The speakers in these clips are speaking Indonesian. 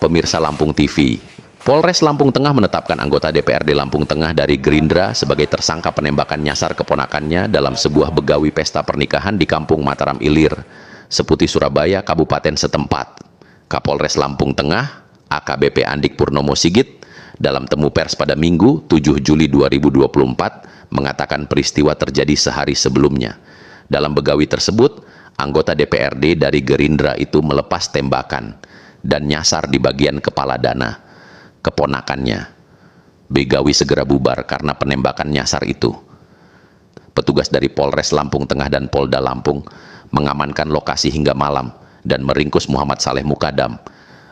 Pemirsa Lampung TV, Polres Lampung Tengah menetapkan anggota DPRD Lampung Tengah dari Gerindra sebagai tersangka penembakan nyasar keponakannya dalam sebuah begawi pesta pernikahan di Kampung Mataram Ilir, Seputi Surabaya, Kabupaten setempat. Kapolres Lampung Tengah, AKBP Andik Purnomo Sigit, dalam temu pers pada Minggu 7 Juli 2024 mengatakan peristiwa terjadi sehari sebelumnya. Dalam begawi tersebut, anggota DPRD dari Gerindra itu melepas tembakan dan nyasar di bagian kepala dana keponakannya. Begawi segera bubar karena penembakan nyasar itu. Petugas dari Polres Lampung Tengah dan Polda Lampung mengamankan lokasi hingga malam dan meringkus Muhammad Saleh Mukadam,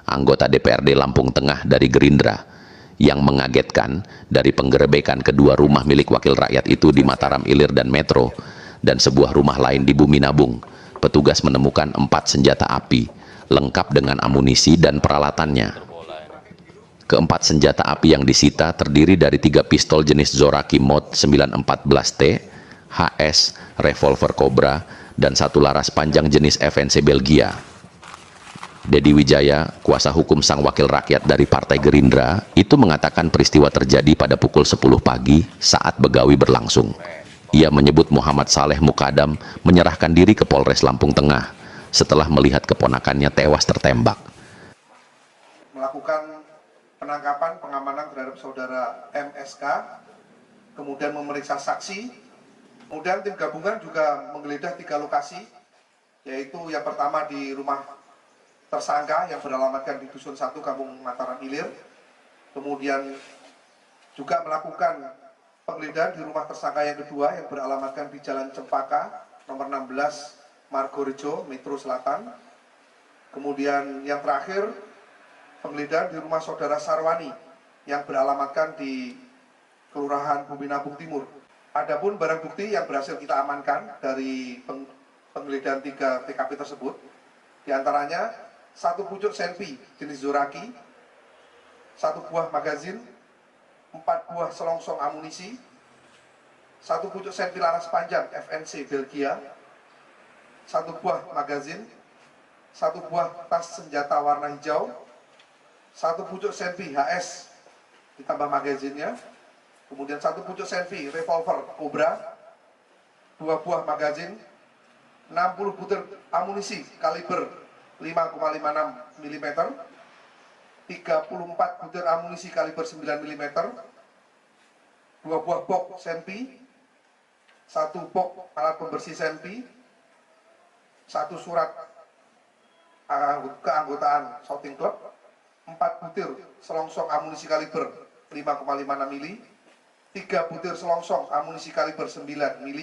anggota DPRD Lampung Tengah dari Gerindra, yang mengagetkan dari penggerebekan kedua rumah milik wakil rakyat itu di Mataram Ilir dan Metro dan sebuah rumah lain di Bumi Nabung. Petugas menemukan 4 senjata api lengkap dengan amunisi dan peralatannya. Keempat senjata api yang disita terdiri dari 3 pistol jenis Zoraki Mod 914T, HS, revolver Cobra, dan 1 laras panjang jenis FNC Belgia. Dedi Wijaya, kuasa hukum sang wakil rakyat dari Partai Gerindra, itu mengatakan peristiwa terjadi pada pukul 10 pagi saat begawi berlangsung. Ia menyebut Muhammad Saleh Mukadam menyerahkan diri ke Polres Lampung Tengah setelah melihat keponakannya tewas tertembak. Melakukan penangkapan pengamanan terhadap saudara MSK, kemudian memeriksa saksi, kemudian tim gabungan juga menggeledah 3 lokasi, yaitu yang pertama di rumah tersangka yang beralamatkan di Dusun 1 Kampung Mataram Ilir, kemudian juga melakukan penggeledahan di rumah tersangka yang kedua yang beralamatkan di Jalan Cempaka nomor 16 Margorejo, Metro Selatan. Kemudian yang terakhir penggeledahan di rumah saudara Sarwani yang beralamatkan di Kelurahan Bumi Nabung Timur. Adapun barang bukti yang berhasil kita amankan dari penggeledahan 3 TKP tersebut, diantaranya 1 pucuk senpi jenis Zoraki, 1 buah magazin, 4 buah selongsong amunisi, 1 pucuk senpi laras panjang FNC Belgia, 1 buah magazin, 1 buah tas senjata warna hijau, 1 pucuk senpi HS ditambah magazinnya, kemudian 1 pucuk senpi revolver Cobra, 2 buah magazin, 60 butir amunisi kaliber 5,56 mm, 34 butir amunisi kaliber 9 mm, 2 buah box senpi, 1 box alat pembersih senpi, 1 surat keanggotaan shooting club, 4 butir selongsong amunisi kaliber 5,56 mm, 3 butir selongsong amunisi kaliber 9 mm.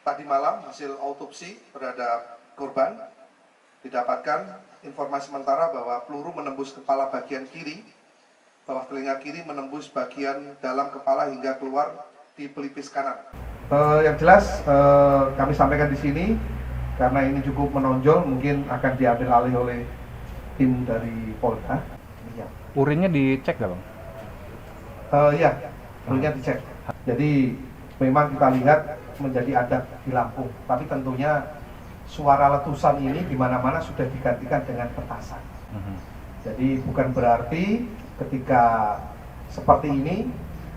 Tadi malam hasil autopsi terhadap korban didapatkan informasi sementara bahwa peluru menembus kepala bagian kiri, bawah telinga kiri menembus bagian dalam kepala hingga keluar di pelipis kanan. Yang jelas kami sampaikan di sini karena ini cukup menonjol, mungkin akan diambil alih oleh tim dari Polda. Ya. Urinnya dicek nggak, Bang? Ya, urinnya dicek. Jadi memang kita lihat menjadi adat di Lampung, tapi tentunya suara letusan ini di mana-mana sudah digantikan dengan petasan. Jadi bukan berarti ketika seperti ini,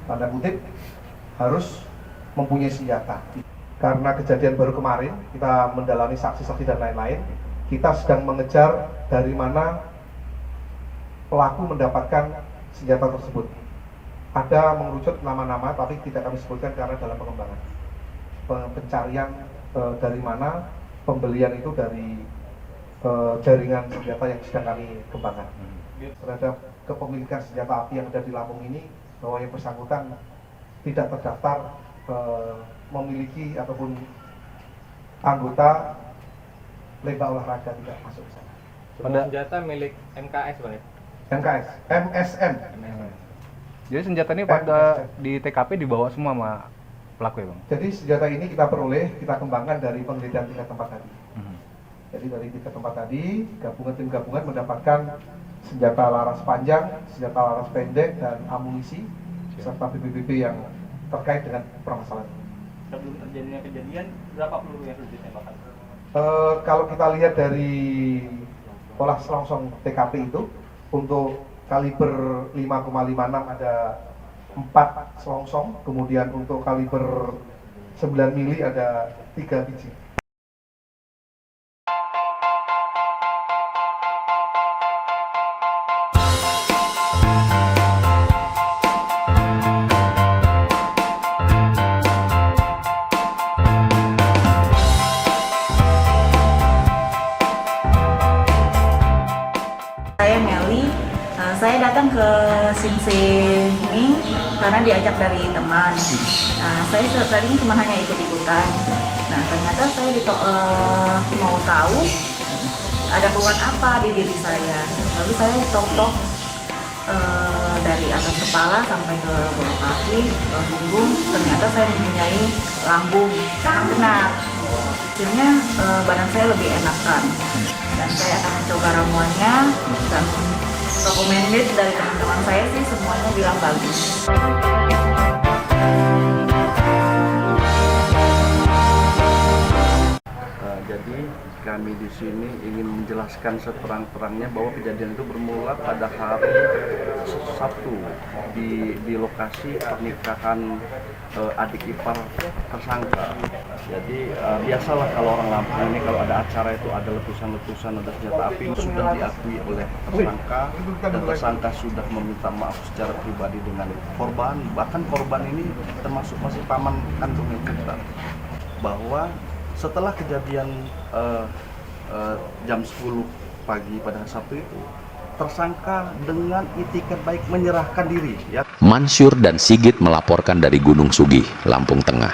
tanda kutip, harus mempunyai senjata. Karena kejadian baru kemarin, kita mendalami saksi-saksi dan lain-lain, kita sedang mengejar dari mana pelaku mendapatkan senjata tersebut. Ada mengerucut nama-nama, tapi tidak kami sebutkan karena dalam pengembangan. Pencarian dari mana, pembelian itu dari jaringan senjata yang sedang kami kembangkan. Terhadap kepemilikan senjata api yang ada di Lampung ini, bahwa yang bersangkutan tidak terdaftar memiliki ataupun anggota lembah olahraga, tidak masuk ke sana. Senjata milik MKS, Bang? MKS, MSM. Jadi senjata ini pada di TKP dibawa semua sama pelaku ya, Bang? Jadi senjata ini kita peroleh, kita kembangkan dari penggeledahan 3 tempat tadi. Jadi dari 3 tempat tadi, tim gabungan mendapatkan senjata laras panjang, senjata laras pendek, dan amunisi, serta BBB yang terkait dengan permasalahan. Sebelum terjadinya kejadian, berapa peluru yang sudah ditembakkan? Kalau kita lihat dari olah selongsong TKP itu, Untuk kaliber 5,56 ada 4 selongsong, kemudian untuk kaliber 9 mili ada 3 biji. Saya Meli, saya datang ke Singsing ini karena diajak dari teman. Nah, saya tadi cuma hanya ikut-ikutan. Nah, ternyata saya mau tahu ada keluhan apa di diri saya. Lalu saya tok-tok dari atas kepala sampai ke bawah kaki, ke punggung. Ternyata saya mempunyai lambung yang benar. Akhirnya badan saya lebih enakan. Dan saya akan mencoba ramuannya, dan recommended dari teman-teman saya sih semuanya bilang bagus. Jadi kami di sini ingin menjelaskan seterang-terangnya bahwa kejadian itu bermula pada hari Sabtu di lokasi pernikahan adik ipar tersangka. Jadi biasalah kalau orang Lampung ini kalau ada acara itu ada letusan-letusan, ada senjata api, sudah diakui oleh tersangka dan tersangka sudah meminta maaf secara pribadi dengan korban. Bahkan korban ini termasuk masih paman kandungnya kita, bahwa setelah kejadian jam 10 pagi pada hari Sabtu itu, tersangka dengan itikat baik menyerahkan diri. Mansyur dan Sigit melaporkan dari Gunung Sugih, Lampung Tengah.